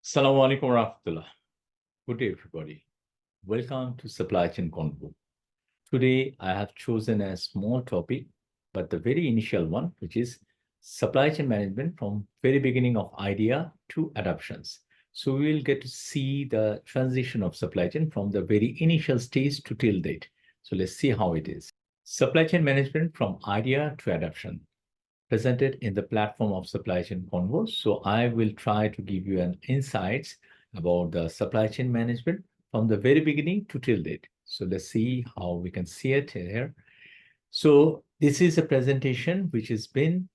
Assalamu alaikum warahmatullah. Good day, everybody. Welcome to Supply Chain Convo. Today, I have chosen a small topic, but the very initial one, which is supply chain management from very beginning of idea to adoptions. So we will get to see the transition of supply chain from the very initial stage to till date. So let's see how it is. Supply chain management from idea to adoption, presented in the platform of Supply Chain Convo. So I will try to give you an insights about the supply chain management from the very beginning to till date. So let's see how we can see it here. So this is a presentation which has been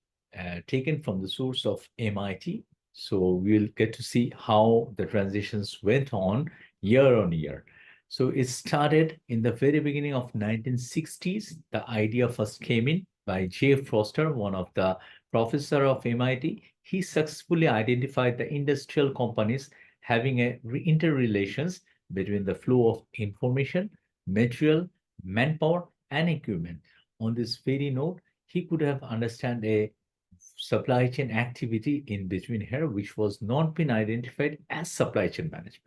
taken from the source of MIT. So we'll get to see how the transitions went on year. So it started in the very beginning of 1960s. The idea first came in by J. Foster, one of the professor of MIT. He successfully identified the industrial companies having a interrelations between the flow of information, material, manpower, and equipment. On this very note, he could have understand a supply chain activity in between here, which was not been identified as supply chain management.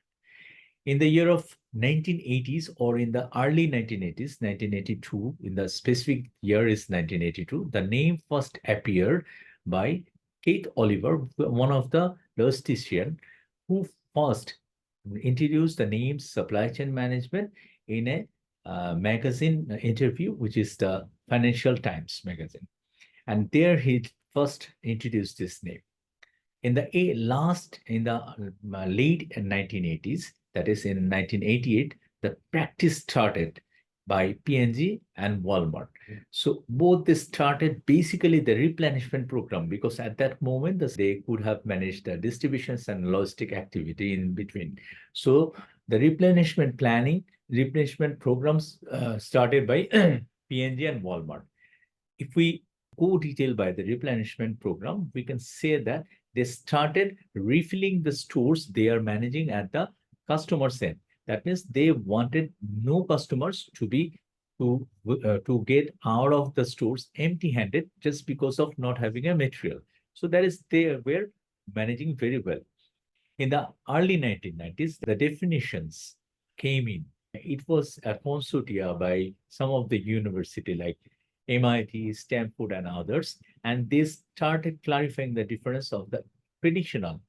In the year of 1980s or in the early 1980s, 1982, in the specific year is 1982, the name first appeared by Kate Oliver, one of the logistician, who first introduced the name supply chain management in a magazine interview, which is the Financial Times magazine. And there he first introduced this name. In the late 1980s, that is in 1988, the practice started by P&G and Walmart. So both they started basically the replenishment program, because at that moment they could have managed the distributions and logistic activity in between. So the replenishment programs started by P&G and Walmart. If we go detail by the replenishment program, we can say that they started refilling the stores they are managing at the customer's end. That means they wanted no customers to get out of the stores empty-handed just because of not having a material. So that is, they were managing very well. In the early 1990s, the definitions came in. It was a consortia by some of the university like MIT, Stanford, and others, and they started clarifying the difference of the traditional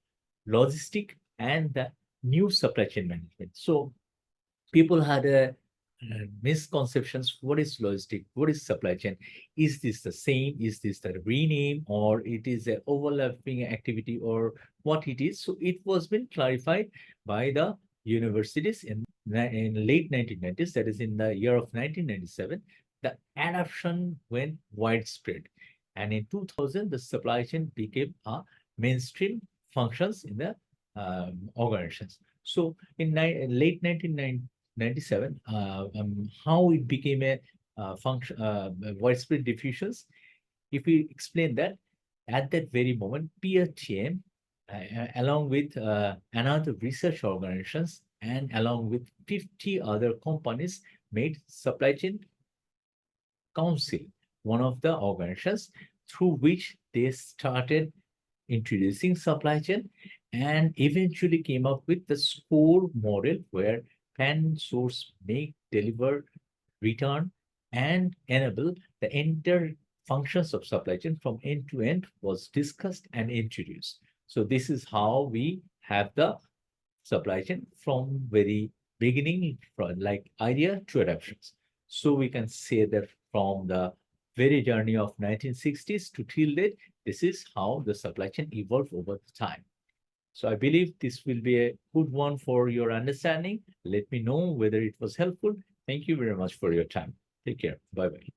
logistic and the new supply chain management. So people had a misconceptions. What is logistic? What is supply chain? Is this the same? Is this the rename, or it is an overlapping activity, or what it is? So it was been clarified by the universities in late 1990s, that is in the year of 1997. The adoption went widespread, and in 2000 the supply chain became a mainstream functions in the organizations. So in late 1997, how it became a function, widespread diffusions. If we explain that, at that very moment, PRTM, along with another research organizations and along with 50 other companies, made supply chain council, one of the organizations through which they started introducing supply chain, and eventually came up with the SCORE model, where plan, source, make, deliver, return, and enable the entire functions of supply chain from end to end was discussed and introduced. So this is how we have the supply chain from very beginning, from like idea to adoptions. So we can say that from the very journey of 1960s to till date, this is how the supply chain evolved over the time. So I believe this will be a good one for your understanding. Let me know whether it was helpful. Thank you very much for your time. Take care. Bye-bye.